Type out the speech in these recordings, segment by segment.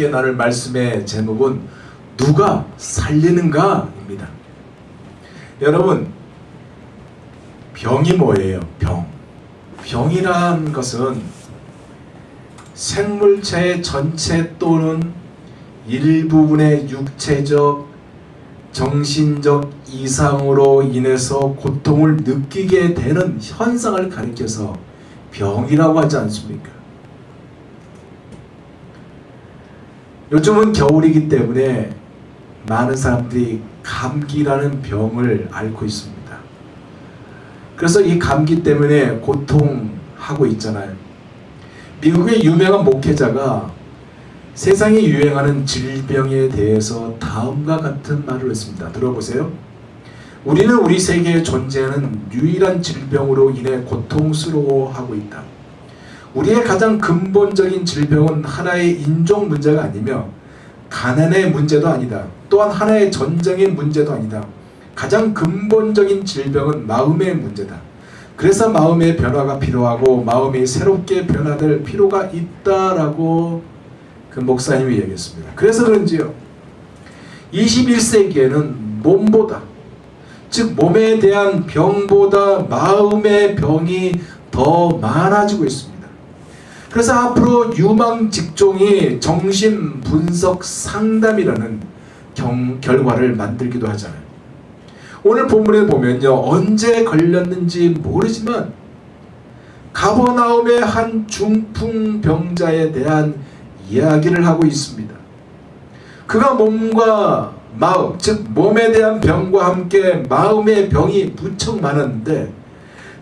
함께 나눌 말씀의 제목은 누가 살리는가 입니다. 여러분, 병이 뭐예요? 병이란 것은 생물체의 전체 또는 일부분의 육체적, 정신적 이상으로 인해서 고통을 느끼게 되는 현상을 가리켜서 병이라고 하지 않습니까? 요즘은 겨울이기 때문에 많은 사람들이 감기라는 병을 앓고 있습니다. 그래서 이 감기 때문에 고통하고 있잖아요. 미국의 유명한 목회자가 세상에 유행하는 질병에 대해서 다음과 같은 말을 했습니다. 들어보세요. 우리는 우리 세계에 존재하는 유일한 질병으로 인해 고통스러워하고 있다. 우리의 가장 근본적인 질병은 하나의 인종 문제가 아니며 가난의 문제도 아니다. 또한 하나의 전쟁의 문제도 아니다. 가장 근본적인 질병은 마음의 문제다. 그래서 마음의 변화가 필요하고 마음이 새롭게 변화될 필요가 있다라고 그 목사님이 얘기했습니다. 그래서 그런지요, 21세기에는 몸보다, 즉 몸에 대한 병보다 마음의 병이 더 많아지고 있습니다. 그래서 앞으로 유망 직종이 정신분석 상담이라는 결과를 만들기도 하잖아요. 오늘 본문에 보면요, 언제 걸렸는지 모르지만 가버나움의 한 중풍병자에 대한 이야기를 하고 있습니다. 그가 몸과 마음, 즉 몸에 대한 병과 함께 마음의 병이 무척 많았는데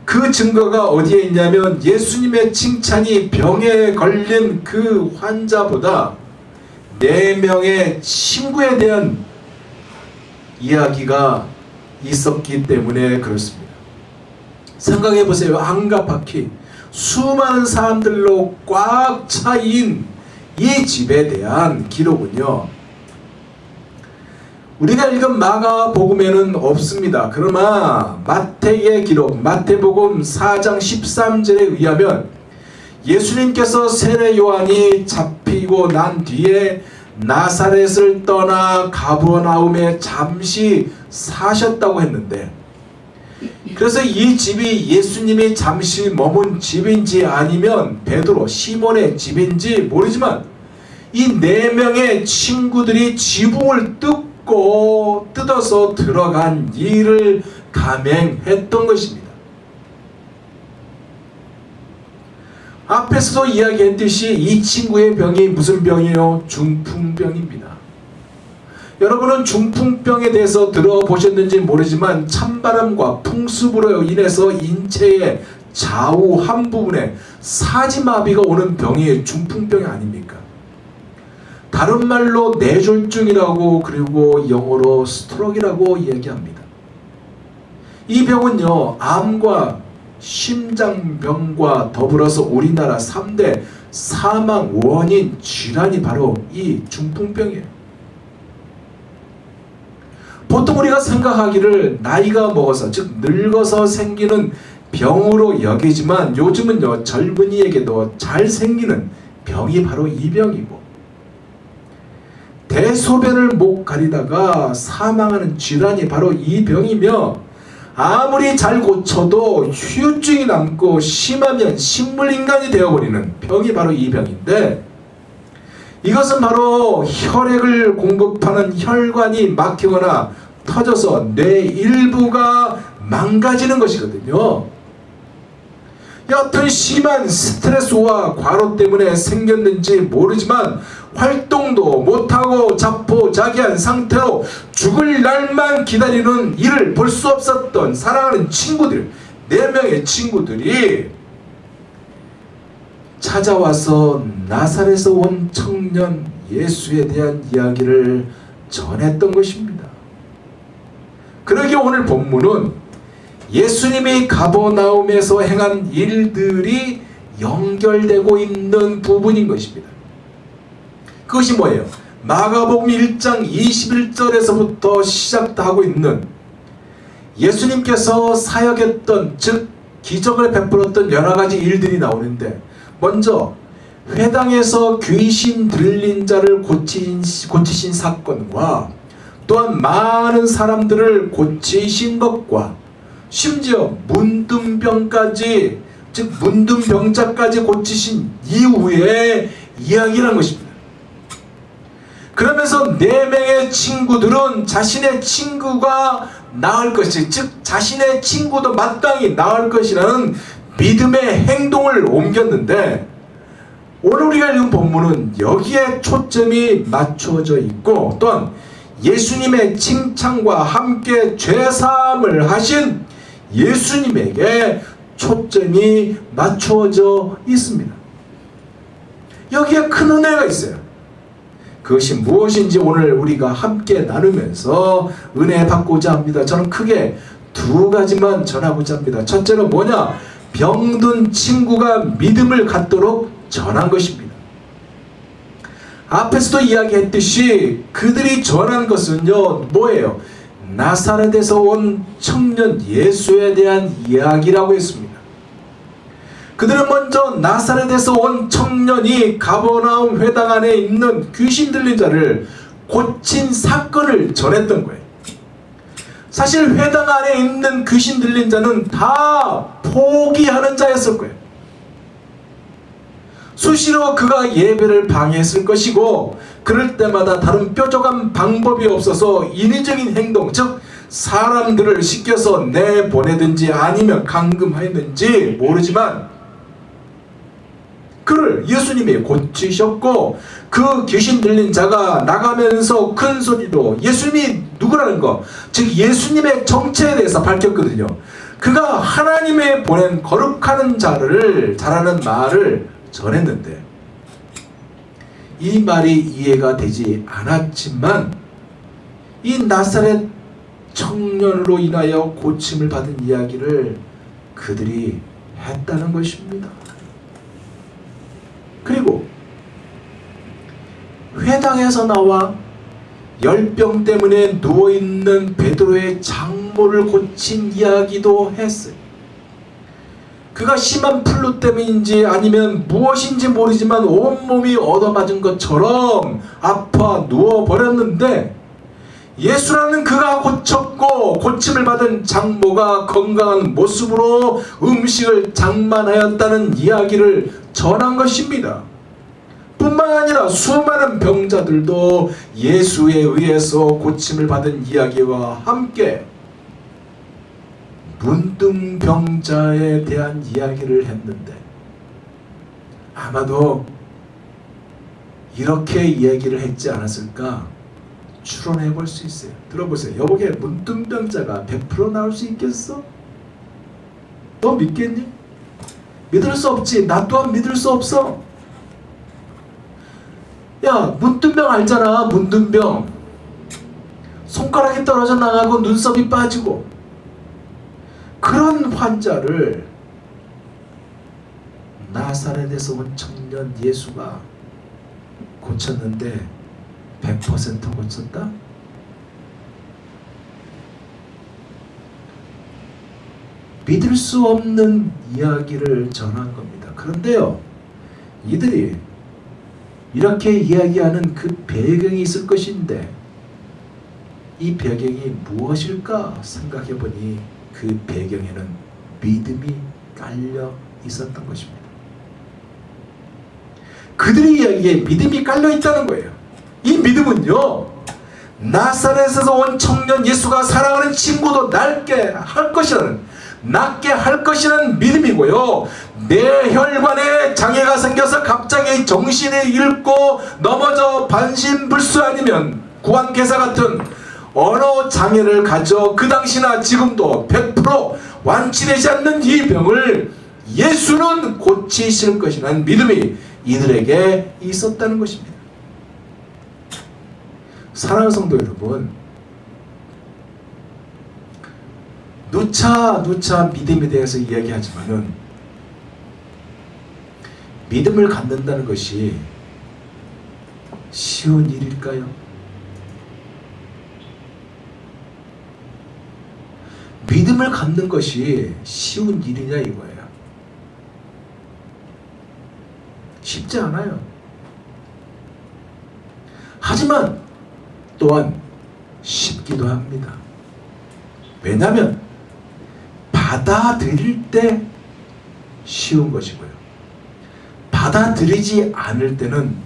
그 증거가 어디에 있냐면 예수님의 칭찬이 병에 걸린 그 환자보다 4명의 친구에 대한 이야기가 있었기 때문에 그렇습니다. 생각해 보세요. 안가파키 수많은 사람들로 꽉 차인 이 집에 대한 기록은요, 우리가 읽은 마가복음에는 없습니다. 그러나 마태의 기록, 마태복음 4장 13절에 의하면 예수님께서 세례 요한이 잡히고 난 뒤에 나사렛을 떠나 가버나움에 잠시 사셨다고 했는데, 그래서 이 집이 예수님이 잠시 머문 집인지 아니면 베드로, 시몬의 집인지 모르지만 이 4명의 친구들이 지붕을 뜯어서 들어간 일을 감행했던 것입니다. 앞에서도 이야기했듯이 이 친구의 병이 무슨 병이에요? 중풍병입니다. 여러분은 중풍병에 대해서 들어보셨는지 모르지만 찬바람과 풍습으로 인해서 인체의 좌우 한 부분에 사지마비가 오는 병이 중풍병이 아닙니까? 다른 말로 뇌졸중이라고, 그리고 영어로 스트로크라고 얘기합니다. 이 병은요, 암과 심장병과 더불어서 우리나라 3대 사망 원인 질환이 바로 이 중풍병이에요. 보통 우리가 생각하기를 나이가 먹어서, 즉 늙어서 생기는 병으로 여기지만 요즘은요, 젊은이에게도 잘 생기는 병이 바로 이 병이고, 대소변을 못 가리다가 사망하는 질환이 바로 이 병이며, 아무리 잘 고쳐도 후유증이 남고 심하면 식물인간이 되어버리는 병이 바로 이 병인데, 이것은 바로 혈액을 공급하는 혈관이 막히거나 터져서 뇌 일부가 망가지는 것이거든요. 여튼 심한 스트레스와 과로 때문에 생겼는지 모르지만 활동도 못하고 자포자기한 상태로 죽을 날만 기다리는 이를 볼 수 없었던 사랑하는 친구들, 4명의 친구들이 찾아와서 나사렛에서 온 청년 예수에 대한 이야기를 전했던 것입니다. 그러기에 오늘 본문은 예수님이 가버나움에서 행한 일들이 연결되고 있는 부분인 것입니다. 그것이 뭐예요? 마가복음 1장 21절에서부터 시작하고 있는 예수님께서 사역했던, 즉 기적을 베풀었던 여러 가지 일들이 나오는데, 먼저 회당에서 귀신 들린 자를 고치신 사건과 또한 많은 사람들을 고치신 것과 심지어 문둥병까지, 즉 문둥병자까지 고치신 이후의 이야기라는 것입니다. 그러면서 4명의 친구들은 자신의 친구가 나을 것이, 즉 자신의 친구도 마땅히 나을 것이라는 믿음의 행동을 옮겼는데, 오늘 우리가 읽은 본문은 여기에 초점이 맞춰져 있고, 또한 예수님의 칭찬과 함께 죄사함을 하신 예수님에게 초점이 맞춰져 있습니다. 여기에 큰 은혜가 있어요. 그것이 무엇인지 오늘 우리가 함께 나누면서 은혜 받고자 합니다. 저는 크게 2가지만 전하고자 합니다. 첫째는 뭐냐? 병든 친구가 믿음을 갖도록 전한 것입니다. 앞에서도 이야기했듯이 그들이 전한 것은요, 뭐예요? 나사렛에서 온 청년 예수에 대한 이야기라고 했습니다. 그들은 먼저 나사렛에서 온 청년이 가버나움 회당 안에 있는 귀신 들린 자를 고친 사건을 전했던 거예요. 사실 회당 안에 있는 귀신 들린 자는 다 포기하는 자였을 거예요. 수시로 그가 예배를 방해했을 것이고, 그럴 때마다 다른 뾰족한 방법이 없어서 인위적인 행동, 즉 사람들을 시켜서 내보내든지 아니면 감금하였는지 모르지만 그를 예수님이 고치셨고, 그 귀신 들린 자가 나가면서 큰 소리로 예수님이 누구라는 것, 즉 예수님의 정체에 대해서 밝혔거든요. 그가 하나님의 보낸 거룩한 자라는 말을 전했는데, 이 말이 이해가 되지 않았지만 이 나사렛 청년으로 인하여 고침을 받은 이야기를 그들이 했다는 것입니다. 그리고 회당에서 나와 열병 때문에 누워있는 베드로의 장모를 고친 이야기도 했어요. 그가 심한 플루 때문인지 아니면 무엇인지 모르지만 온몸이 얻어맞은 것처럼 아파 누워버렸는데, 예수라는 그가 고쳤고 고침을 받은 장모가 건강한 모습으로 음식을 장만하였다는 이야기를 전한 것입니다. 뿐만 아니라 수많은 병자들도 예수에 의해서 고침을 받은 이야기와 함께 문둥병자에 대한 이야기를 했는데, 아마도 이렇게 이야기를 했지 않았을까 추론해 볼 수 있어요. 들어보세요. 여보게, 문둥병자가 100% 나올 수 있겠어? 너 믿겠니? 믿을 수 없지. 나 또한 믿을 수 없어. 야, 문둥병 알잖아. 문둥병. 손가락이 떨어져 나가고 눈썹이 빠지고, 그런 환자를 나사렛에서 온 청년 예수가 고쳤는데 100% 고쳤다? 믿을 수 없는 이야기를 전한 겁니다. 그런데요, 이들이 이렇게 이야기하는 그 배경이 있을 것인데, 이 배경이 무엇일까 생각해보니 그 배경에는 믿음이 깔려 있었던 것입니다. 그들의 이야기에 믿음이 깔려 있다는 거예요. 이 믿음은요, 나사렛에서 온 청년 예수가 사랑하는 친구도 낫게 할 것이라는 믿음이고요, 뇌혈관에 장애가 생겨서 갑자기 정신이 잃고 넘어져 반신불수 아니면 구안개사 같은 언어 장애를 가져 그 당시나 지금도 100% 완치되지 않는 이 병을 예수는 고치실 것이라는 믿음이 이들에게 있었다는 것입니다. 사랑하는 성도 여러분, 누차 믿음에 대해서 이야기하지만은 믿음을 갖는다는 것이 쉬운 일일까요? 믿음을 갖는 것이 쉬운 일이냐 이거예요. 쉽지 않아요. 하지만 또한 쉽기도 합니다. 왜냐하면 받아들일 때 쉬운 것이고요, 받아들이지 않을 때는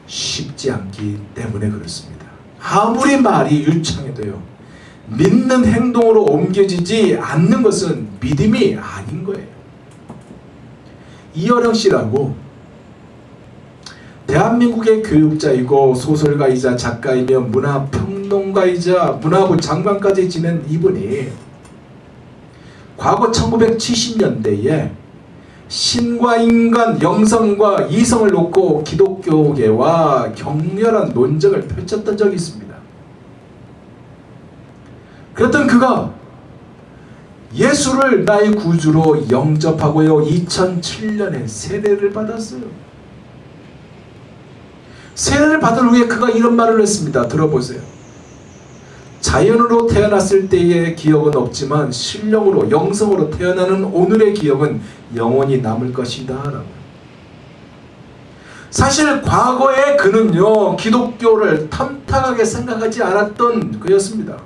쉽지 않기 때문에 그렇습니다. 아무리 말이 유창해도요, 믿는 행동으로 옮겨지지 않는 것은 믿음이 아닌 거예요. 이어령 씨라고 대한민국의 교육자이고 소설가이자 작가이며 문화평론가이자 문화부 장관까지 지낸 이분이 과거 1970년대에 신과 인간, 영성과 이성을 놓고 기독교계와 격렬한 논쟁을 펼쳤던 적이 있습니다. 그랬던 그가 예수를 나의 구주로 영접하고요, 2007년에 세례를 받았어요. 세례를 받은 후에 그가 이런 말을 했습니다. 들어보세요. 자연으로 태어났을 때의 기억은 없지만 신령으로 영성으로 태어나는 오늘의 기억은 영원히 남을 것이다 라고. 사실 과거에 그는요, 기독교를 탐탁하게 생각하지 않았던 그였습니다.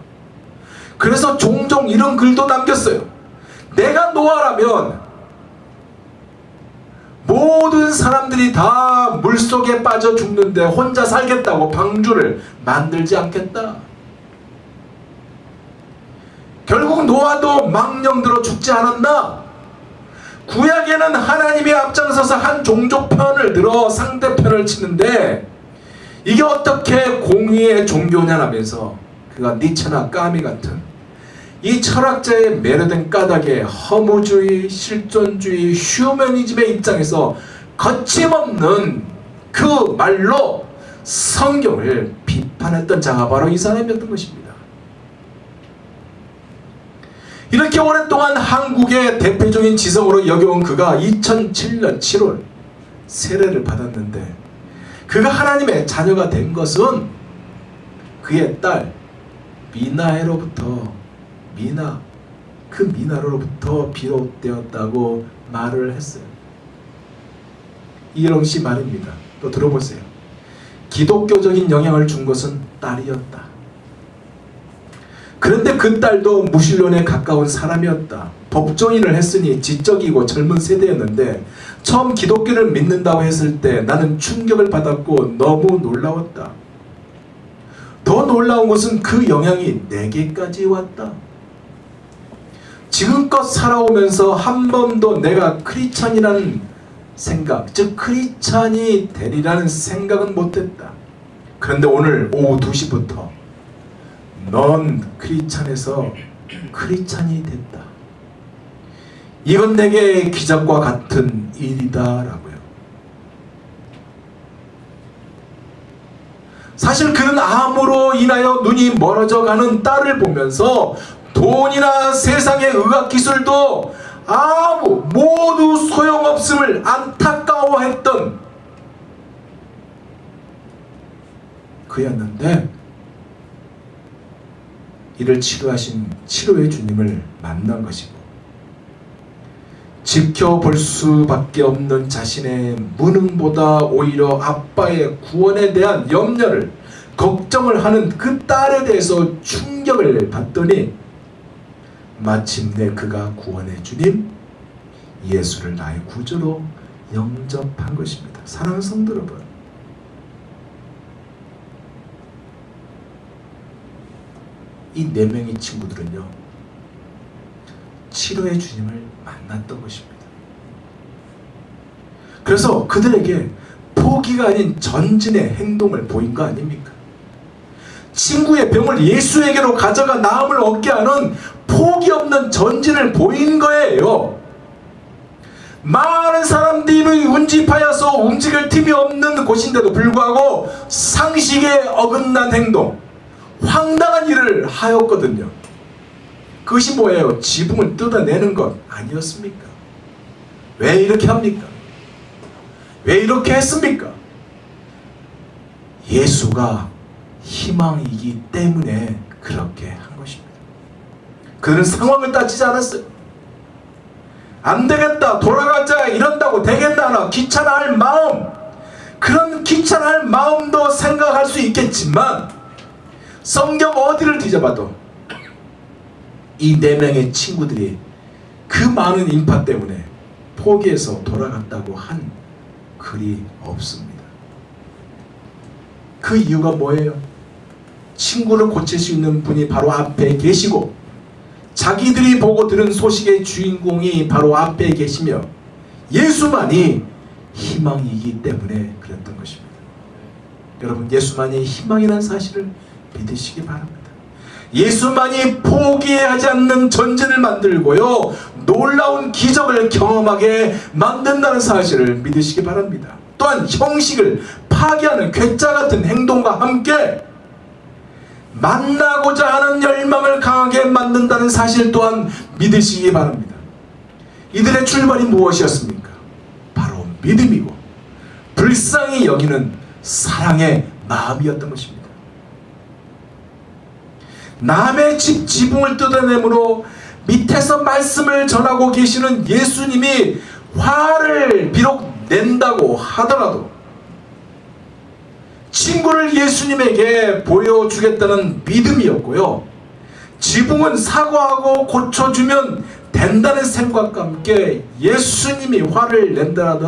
그래서 종종 이런 글도 남겼어요. 내가 노아라면 모든 사람들이 다 물속에 빠져 죽는데 혼자 살겠다고 방주를 만들지 않겠다. 결국 노아도 망령들어 죽지 않았나? 구약에는 하나님이 앞장서서 한 종족 편을 들어 상대편을 치는데 이게 어떻게 공의의 종교냐라면서 그가 니체나 까미 같은 이 철학자의 매료된 까닭에 허무주의, 실존주의, 휴머니즘의 입장에서 거침없는 그 말로 성경을 비판했던 자가 바로 이 사람이었던 것입니다. 이렇게 오랫동안 한국의 대표적인 지성으로 여겨온 그가 2007년 7월 세례를 받았는데 그가 하나님의 자녀가 된 것은 그의 딸 미나로부터 비롯되었다고 말을 했어요. 이영 씨 말입니다. 또 들어보세요. 기독교적인 영향을 준 것은 딸이었다. 그런데 그 딸도 무신론에 가까운 사람이었다. 법조인을 했으니 지적이고 젊은 세대였는데 처음 기독교를 믿는다고 했을 때 나는 충격을 받았고 너무 놀라웠다. 더 놀라운 것은 그 영향이 내게까지 왔다. 지금껏 살아오면서 한 번도 내가 크리스찬이라는 생각, 즉 크리스찬이 되리라는 생각은 못했다. 그런데 오늘 오후 2시부터 넌 크리스찬에서 크리스찬이 됐다. 이건 내게 기적과 같은 일이다 라고요. 사실 그는 암으로 인하여 눈이 멀어져가는 딸을 보면서 돈이나 세상의 의학기술도 모두 소용없음을 안타까워했던 그였는데 이를 치료하신 치료의 주님을 만난 것이고 지켜볼 수밖에 없는 자신의 무능보다 오히려 아빠의 구원에 대한 염려를 걱정을 하는 그 딸에 대해서 충격을 받더니 마침내 그가 구원의 주님 예수를 나의 구주로 영접한 것입니다. 사랑하는 성도 여러분, 이 4명의 친구들은요 치료의 주님을 만났던 것입니다. 그래서 그들에게 포기가 아닌 전진의 행동을 보인 거 아닙니까? 친구의 병을 예수에게로 가져가 나음을 얻게 하는 포기 없는 전진을 보인 거예요. 많은 사람들이 운집하여서 움직일 틈이 없는 곳인데도 불구하고 상식에 어긋난 행동, 황당한 일을 하였거든요. 그것이 뭐예요? 지붕을 뜯어내는 것 아니었습니까? 왜 이렇게 합니까? 왜 이렇게 했습니까? 예수가 희망이기 때문에 그렇게 한 것입니다. 그들은 상황을 따지지 않았어요. 안 되겠다, 돌아가자 이런다고 되겠나 귀찮아할 마음, 그런 귀찮아할 마음도 생각할 수 있겠지만 성경 어디를 뒤져봐도 이 4명의 친구들이 그 많은 인파 때문에 포기해서 돌아갔다고 한 글이 없습니다. 그 이유가 뭐예요? 친구를 고칠 수 있는 분이 바로 앞에 계시고 자기들이 보고 들은 소식의 주인공이 바로 앞에 계시며 예수만이 희망이기 때문에 그랬던 것입니다. 여러분, 예수만이 희망이라는 사실을 믿으시기 바랍니다. 예수만이 포기하지 않는 전쟁을 만들고요, 놀라운 기적을 경험하게 만든다는 사실을 믿으시기 바랍니다. 또한 형식을 파괴하는 괴짜 같은 행동과 함께 만나고자 하는 열망을 강하게 만든다는 사실 또한 믿으시기 바랍니다. 이들의 출발이 무엇이었습니까? 바로 믿음이고 불쌍히 여기는 사랑의 마음이었던 것입니다. 남의 집 지붕을 뜯어내므로 밑에서 말씀을 전하고 계시는 예수님이 화를 비록 낸다고 하더라도 친구를 예수님에게 보여주겠다는 믿음이었고요, 지붕은 사과하고 고쳐주면 된다는 생각과 함께 예수님이 화를 낸다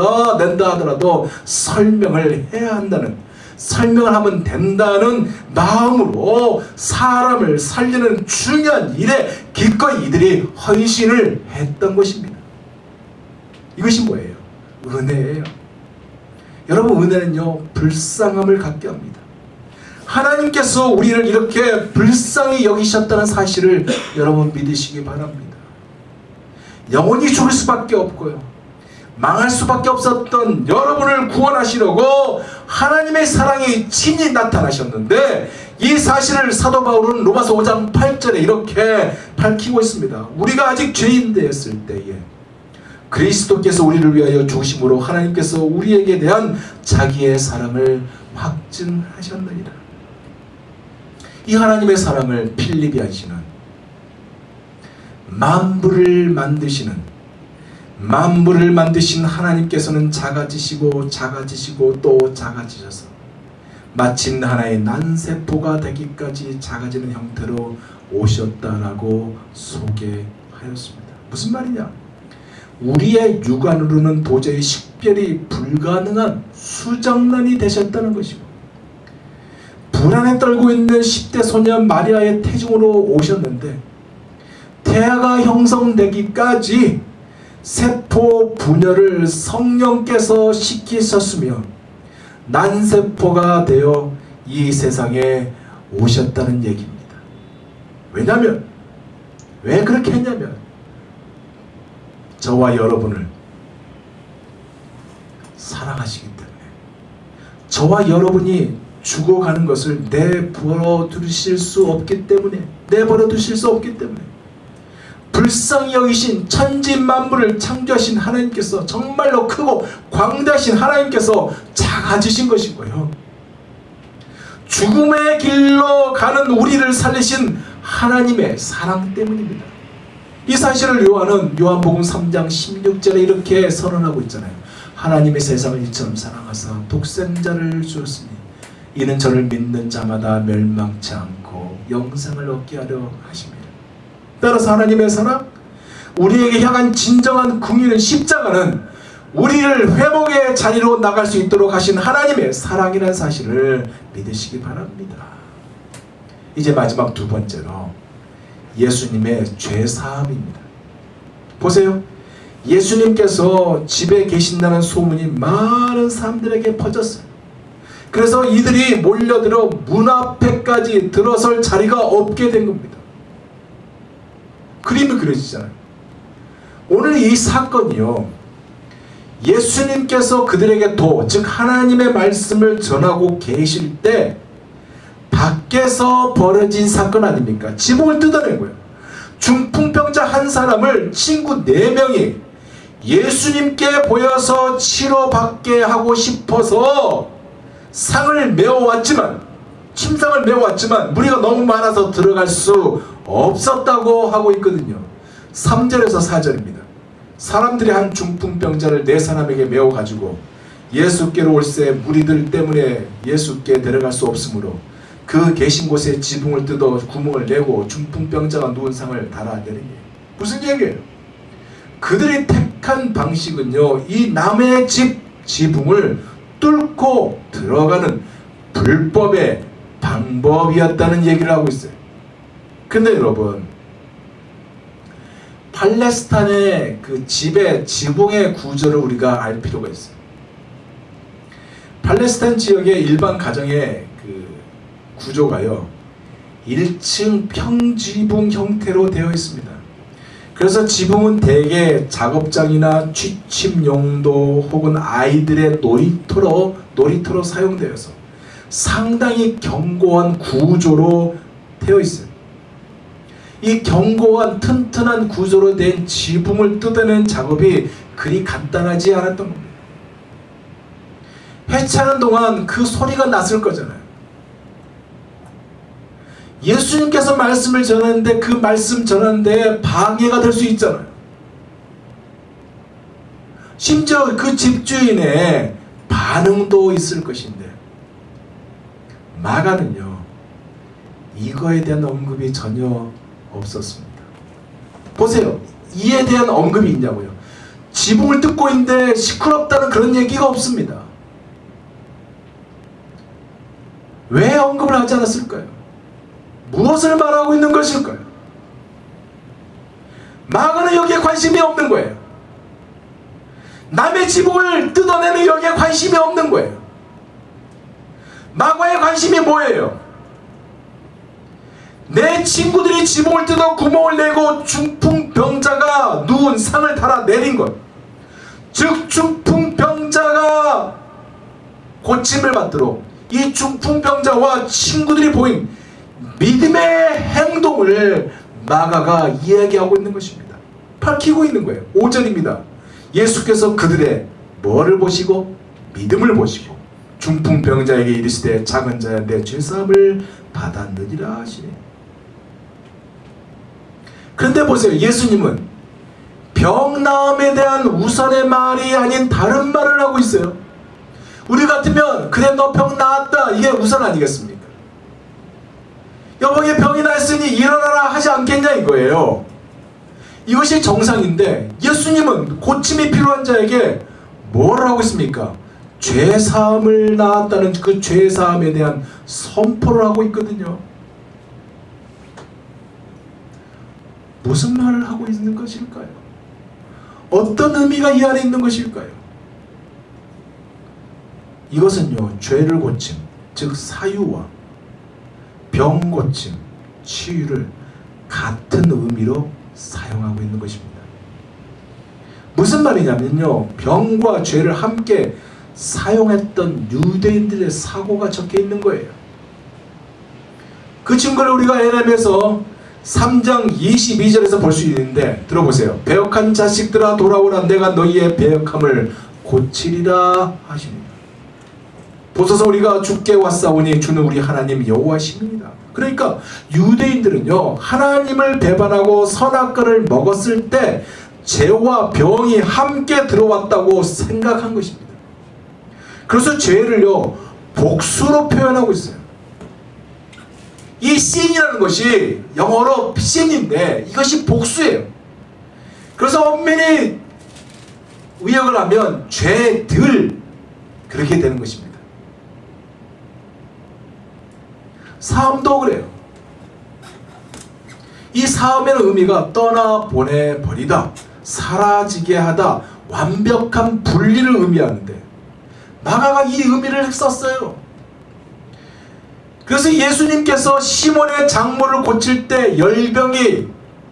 하더라도 설명을 해야 한다는, 설명을 하면 된다는 마음으로 사람을 살리는 중요한 일에 기꺼이 이들이 헌신을 했던 것입니다. 이것이 뭐예요? 은혜예요. 여러분, 은혜는요 불쌍함을 갖게 합니다. 하나님께서 우리를 이렇게 불쌍히 여기셨다는 사실을 여러분 믿으시기 바랍니다. 영원히 죽을 수밖에 없고요, 망할 수밖에 없었던 여러분을 구원하시려고 하나님의 사랑이 친히 나타나셨는데, 이 사실을 사도 바울은 로마서 5장 8절에 이렇게 밝히고 있습니다. 우리가 아직 죄인 되었을 때에 그리스도께서 우리를 위하여 죽으심으로 하나님께서 우리에게 대한 자기의 사랑을 확증하셨느니라. 이 하나님의 사랑을 필립이 하시는, 만물을 만드신 하나님께서는 작아지시고 또 작아지셔서 마침 하나의 난세포가 되기까지 작아지는 형태로 오셨다라고 소개하였습니다. 무슨 말이냐? 우리의 육안으로는 도저히 식별이 불가능한 수정란이 되셨다는 것이고, 불안에 떨고 있는 10대 소년 마리아의 태중으로 오셨는데 태아가 형성되기까지 세포 분열을 성령께서 시키셨으며 난세포가 되어 이 세상에 오셨다는 얘기입니다. 왜냐하면, 왜 그렇게 했냐면 저와 여러분을 사랑하시기 때문에, 저와 여러분이 죽어가는 것을 내버려 두실 수 없기 때문에, 불쌍히 여기신 천지 만물을 창조하신 하나님께서, 정말로 크고 광대하신 하나님께서 작아지신 것이고요, 죽음의 길로 가는 우리를 살리신 하나님의 사랑 때문입니다. 이 사실을 요한은 요한복음 3장 16절에 이렇게 선언하고 있잖아요. 하나님의 세상을 이처럼 사랑하사 독생자를 주었으니 이는 저를 믿는 자마다 멸망치 않고 영생을 얻게 하려 하십니다. 따라서 하나님의 사랑, 우리에게 향한 진정한 긍휼은 십자가는 우리를 회복의 자리로 나갈 수 있도록 하신 하나님의 사랑이라는 사실을 믿으시기 바랍니다. 이제 마지막 두 번째로 예수님의 죄사함입니다. 보세요. 예수님께서 집에 계신다는 소문이 많은 사람들에게 퍼졌어요. 그래서 이들이 몰려들어 문 앞에까지 들어설 자리가 없게 된 겁니다. 그림이 그려지잖아요. 오늘 이 사건이요, 예수님께서 그들에게 즉 하나님의 말씀을 전하고 계실 때 밖에서 벌어진 사건 아닙니까? 지붕을 뜯어내고요, 중풍병자 한 사람을 친구 4명이 예수님께 보여서 치료받게 하고 싶어서 상을 메워왔지만, 침상을 메워왔지만 무리가 너무 많아서 들어갈 수 없었다고 하고 있거든요. 3절에서 4절입니다. 사람들이 한 중풍병자를 네 사람에게 메워 가지고 예수께로 올세 무리들 때문에 예수께 데려갈 수 없으므로 그 계신 곳에 지붕을 뜯어 구멍을 내고 중풍병자가 누운 상을 달아내리니, 무슨 얘기예요? 그들이 택한 방식은요, 이 남의 집 지붕을 뚫고 들어가는 불법의 방법이었다는 얘기를 하고 있어요. 근데 여러분, 팔레스타인의 그 집의 지붕의 구조를 우리가 알 필요가 있어요. 팔레스타인 지역의 일반 가정의 그 구조가요, 1층 평지붕 형태로 되어 있습니다. 그래서 지붕은 대개 작업장이나 취침 용도 혹은 아이들의 놀이터로 사용되어서 상당히 견고한 구조로 되어 있어요. 이 견고한 튼튼한 구조로 된 지붕을 뜯어내는 작업이 그리 간단하지 않았던 겁니다. 해체하는 동안 그 소리가 났을 거잖아요. 예수님께서 말씀을 전하는데 그 말씀 전하는데 방해가 될 수 있잖아요. 심지어 그 집주인의 반응도 있을 것인데, 마가는요, 이거에 대한 언급이 전혀 없었습니다. 보세요. 이에 대한 언급이 있냐고요. 지붕을 뜯고 있는데 시끄럽다는 그런 얘기가 없습니다. 왜 언급을 하지 않았을까요? 무엇을 말하고 있는 것일까요? 마가는 여기에 관심이 없는 거예요. 남의 지붕을 뜯어내는 여기에 관심이 없는 거예요. 마가의 관심이 뭐예요? 내 친구들이 지붕을 뜯어 구멍을 내고 중풍병자가 누운 상을 달아내린 것, 즉 중풍병자가 고침을 받도록 이 중풍병자와 친구들이 보인 믿음의 행동을 마가가 이야기하고 있는 것입니다. 밝히고 있는 거예요. 5절입니다. 예수께서 그들의 뭐를 보시고? 믿음을 보시고 중풍병자에게 이르시되 작은 자야 내 죄사함을 받았느니라 하시니. 그런데 보세요. 예수님은 병나음에 대한 우선의 말이 아닌 다른 말을 하고 있어요. 우리 같으면 그래 너 병 나았다, 이게 우선 아니겠습니까? 여보게 병이 났으니 일어나라 하지 않겠냐 이거예요. 이것이 정상인데 예수님은 고침이 필요한 자에게 뭘 하고 있습니까? 죄사함을 낳았다는 그 죄사함에 대한 선포를 하고 있거든요. 무슨 말을 하고 있는 것일까요? 어떤 의미가 이 안에 있는 것일까요? 이것은요, 죄를 고침, 즉 사유와 병 고침, 치유를 같은 의미로 사용하고 있는 것입니다. 무슨 말이냐면요, 병과 죄를 함께 사용했던 유대인들의 사고가 적혀 있는 거예요. 그 증거를 우리가 에레미야서 3장 22절에서 볼 수 있는데 들어보세요. 배역한 자식들아 돌아오라, 내가 너희의 배역함을 고치리라 하십니다. 보소서 우리가 주께 왔사오니 주는 우리 하나님 여호와십니다. 그러니까 유대인들은요, 하나님을 배반하고 선악과를 먹었을 때 죄와 병이 함께 들어왔다고 생각한 것입니다. 그래서 죄를요, 복수로 표현하고 있어요. 이 sin이라는 것이 영어로 sin인데 이것이 복수예요. 그래서 엄밀히 의역을 하면 죄들, 그렇게 되는 것입니다. 사함도 그래요. 이 사함의 의미가 떠나 보내버리다, 사라지게 하다, 완벽한 분리를 의미하는데 마가가 이 의미를 썼어요. 그래서 예수님께서 시몬의 장모를 고칠 때 열병이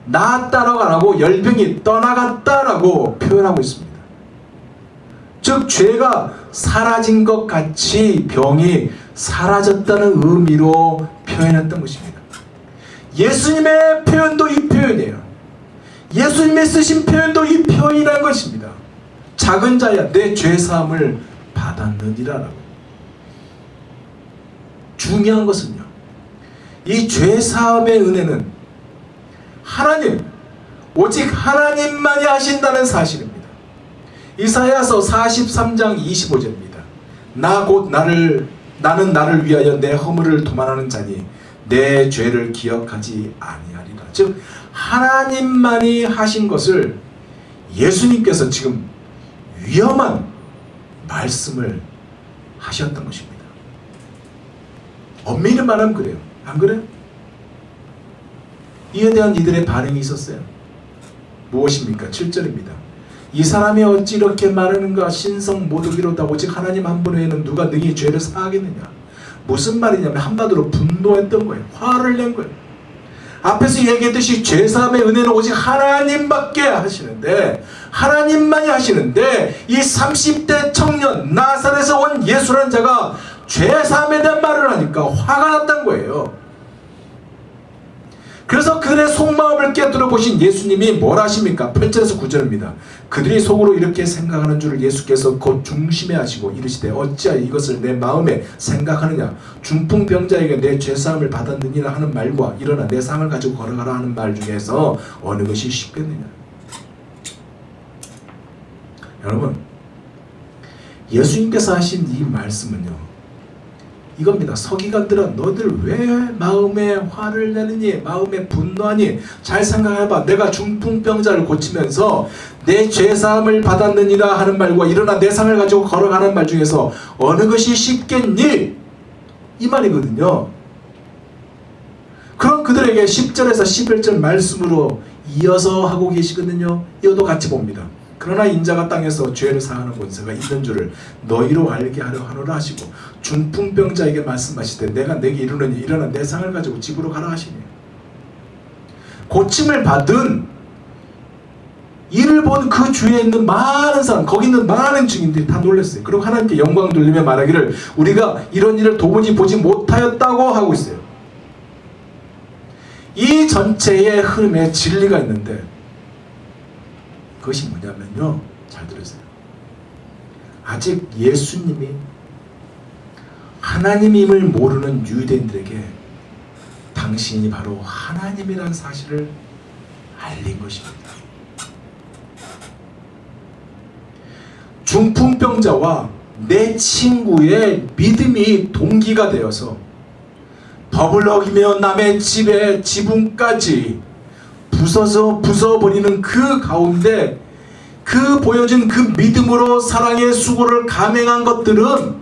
나았다라고 안 하고 열병이 떠나갔다라고 표현하고 있습니다. 즉 죄가 사라진 것 같이 병이 사라졌다는 의미로 표현했던 것입니다. 예수님의 표현도 이 표현이에요. 예수님의 쓰신 표현도 이 표현이라는 것입니다. 작은 자야 내 죄사함을 받았느니라라고. 중요한 것은요, 이 죄사함의 은혜는 하나님, 오직 하나님만이 하신다는 사실입니다. 이사야서 43장 25절입니다. 나는 나를 위하여 내 허물을 도말하는 자니 내 죄를 기억하지 아니하리라. 즉 하나님만이 하신 것을 예수님께서 지금 위험한 말씀을 하셨던 것입니다. 엄밀히 말하면 그래요. 안 그래요? 이에 대한 이들의 반응이 있었어요. 무엇입니까? 7절입니다. 이 사람이 어찌 이렇게 말하는가? 신성 모독이로다. 오직 하나님 한 분 외에는 누가 능히 죄를 사하겠느냐. 무슨 말이냐면 한마디로 분노했던 거예요. 화를 낸 거예요. 앞에서 얘기했듯이 죄사함의 은혜는 오직 하나님밖에 하시는데, 하나님만이 하시는데, 이 30대 청년 나사렛에서 온 예수라는 자가 죄사함에 대한 말을 하니까 화가 났던 거예요. 그래서 그들의 속마음을 깨뜨려 보신 예수님이 뭘 하십니까? 8절에서 9절입니다. 그들이 속으로 이렇게 생각하는 줄을 예수께서 곧 중심에 하시고 이르시되 어찌하여 이것을 내 마음에 생각하느냐. 중풍병자에게 내 죄사함을 받았느니라 하는 말과 일어나 내 상을 가지고 걸어가라 하는 말 중에서 어느 것이 쉽겠느냐. 여러분, 예수님께서 하신 이 말씀은요, 이겁니다. 서기관들아, 너들 왜 마음에 화를 내느니, 마음에 분노하니? 잘 생각해봐. 내가 중풍병자를 고치면서 내 죄사함을 받았느니라 하는 말과 일어나 내 상을 가지고 걸어가는 말 중에서 어느 것이 쉽겠니? 이 말이거든요. 그럼 그들에게 10절에서 11절 말씀으로 이어서 하고 계시거든요. 이어도 같이 봅니다. 그러나 인자가 땅에서 죄를 사하는 권세가 있는 줄을 너희로 알게 하려 하노라 하시고 중풍병자에게 말씀하시되 내가 내게 이르노니 일어나 내 상을 가지고 집으로 가라 하시니. 고침을 받은 이를 본 그 주위에 있는 많은 사람, 거기 있는 많은 증인들이 다 놀랐어요. 그리고 하나님께 영광 돌리며 말하기를 우리가 이런 일을 도무지 보지 못하였다고 하고 있어요. 이 전체의 흐름에 진리가 있는데 그것이 뭐냐면요, 잘 들으세요. 아직 예수님이 하나님임을 모르는 유대인들에게 당신이 바로 하나님이라는 사실을 알린 것입니다. 중풍병자와 내 친구의 믿음이 동기가 되어서 법을 어기며 남의 집에 지붕까지 부숴버리는 그 가운데 그 보여진 그 믿음으로 사랑의 수고를 감행한 것들은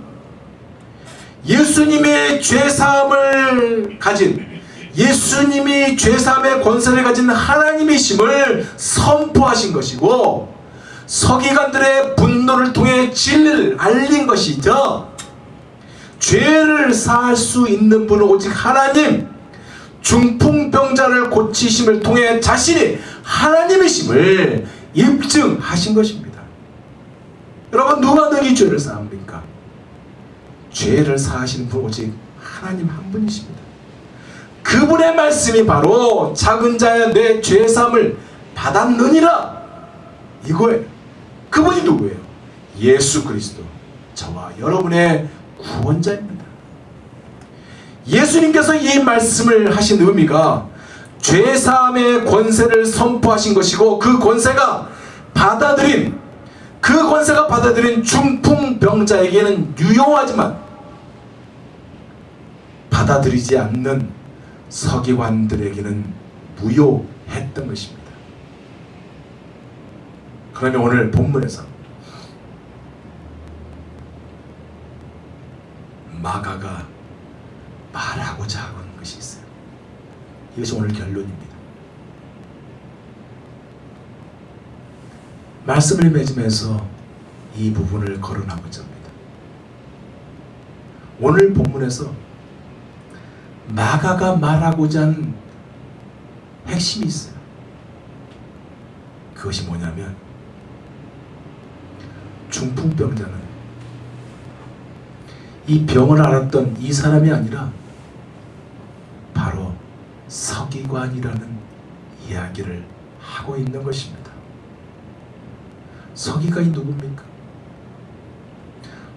예수님의 죄사함을 가진, 예수님이 죄사함의 권세를 가진 하나님이심을 선포하신 것이고 서기관들의 분노를 통해 진리를 알린 것이죠. 죄를 사할 수 있는 분은 오직 하나님, 중풍병자를 고치심을 통해 자신이 하나님이심을 입증하신 것입니다. 여러분, 누가 능히 죄를 사합니까? 죄를 사하시는 분 오직 하나님 한 분이십니다. 그분의 말씀이 바로 작은 자야 내 죄사함을 받았느니라 이거예요. 그분이 누구예요? 예수 그리스도, 저와 여러분의 구원자입니다. 예수님께서 이 말씀을 하신 의미가 죄사함의 권세를 선포하신 것이고 그 권세가 받아들인 중풍병자에게는 유용하지만 받아들이지 않는 서기관들에게는 무효했던 것입니다. 그러면 오늘 본문에서 마가가 말하고자 하는 것이 있어요. 이것이 오늘 결론입니다. 말씀을 맺으면서 이 부분을 거론하고자 합니다. 오늘 본문에서 마가가 말하고자 한 핵심이 있어요. 그것이 뭐냐면 중풍병자는 이 병을 앓았던 이 사람이 아니라 바로 서기관이라는 이야기를 하고 있는 것입니다. 서기관이 누굽니까?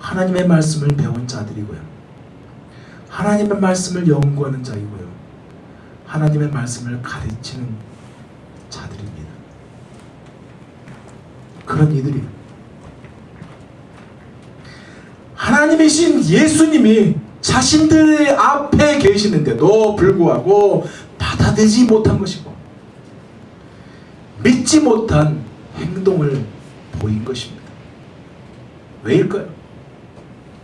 하나님의 말씀을 배운 자들이고요, 하나님의 말씀을 연구하는 자이고요, 하나님의 말씀을 가르치는 자들입니다. 그런 이들이 하나님이신 예수님이 자신들의 앞에 계시는데도 불구하고 받아들이지 못한 것이고 믿지 못한 행동을 보인 것입니다. 왜일까요?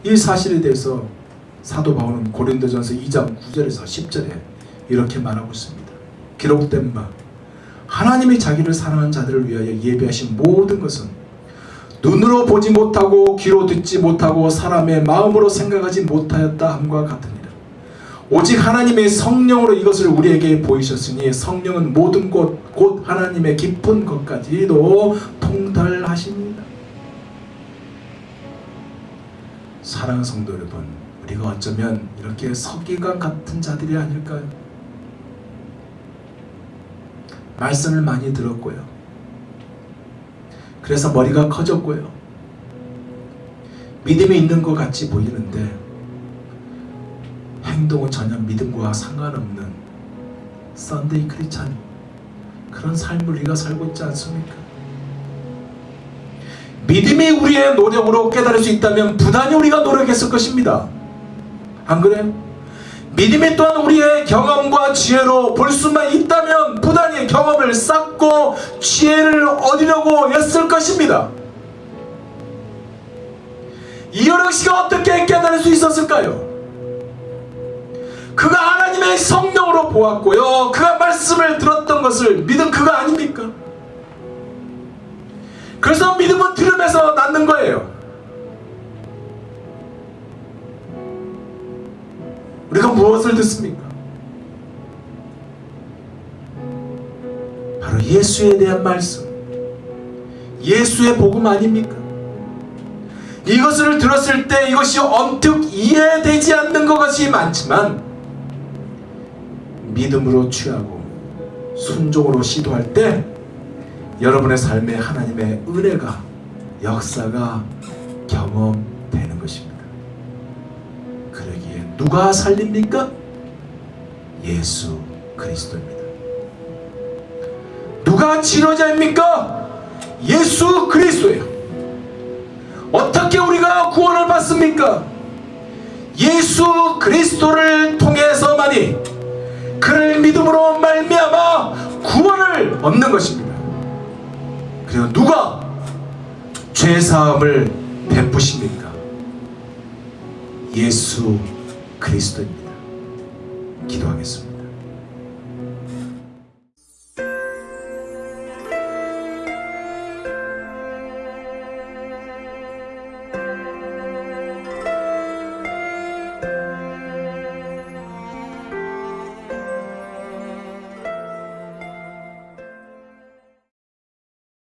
이 사실에 대해서 사도 바울은 고린도전서 2장 9절에서 10절에 이렇게 말하고 있습니다. 기록된 바 하나님이 자기를 사랑하는 자들을 위하여 예비하신 모든 것은 눈으로 보지 못하고 귀로 듣지 못하고 사람의 마음으로 생각하지 못하였다 함과 같으니라. 오직 하나님의 성령으로 이것을 우리에게 보이셨으니 성령은 모든 것 곧 하나님의 깊은 것까지도 통달하십니다. 사랑하는 성도 여러분, 우리가 어쩌면 이렇게 서기관 같은 자들이 아닐까요? 말씀을 많이 들었고요. 그래서 머리가 커졌고요. 믿음이 있는 것 같이 보이는데 행동은 전혀 믿음과 상관없는 썬데이 크리스찬, 그런 삶을 우리가 살고 있지 않습니까? 믿음이 우리의 노력으로 깨달을 수 있다면 부단히 우리가 노력했을 것입니다. 안 그래요? 믿음이 또한 우리의 경험과 지혜로 볼 수만 있다면 부단히 경험을 쌓고 지혜를 얻으려고 했을 것입니다. 이효령 씨가 어떻게 깨달을 수 있었을까요? 그가 하나님의 성령으로 보았고요, 그가 말씀을 들었던 것을 믿은 그가 아닙니까? 그래서 믿음은 들음에서 낳는 거예요. 우리가 무엇을 듣습니까? 바로 예수에 대한 말씀, 예수의 복음 아닙니까? 이것을 들었을 때 이것이 언뜻 이해되지 않는 것이 많지만 믿음으로 취하고 순종으로 시도할 때 여러분의 삶에 하나님의 은혜가, 역사가 경험되는 것입니다. 그러기에 누가 살립니까? 예수 그리스도입니다. 누가 치료자입니까? 예수 그리스도예요. 어떻게 우리가 구원을 받습니까? 예수 그리스도를 통해서만이, 그를 믿음으로 말미암아 구원을 얻는 것입니다. 그리고 누가 죄사함을 베푸십니까? 예수 그리스도입니다. 기도하겠습니다.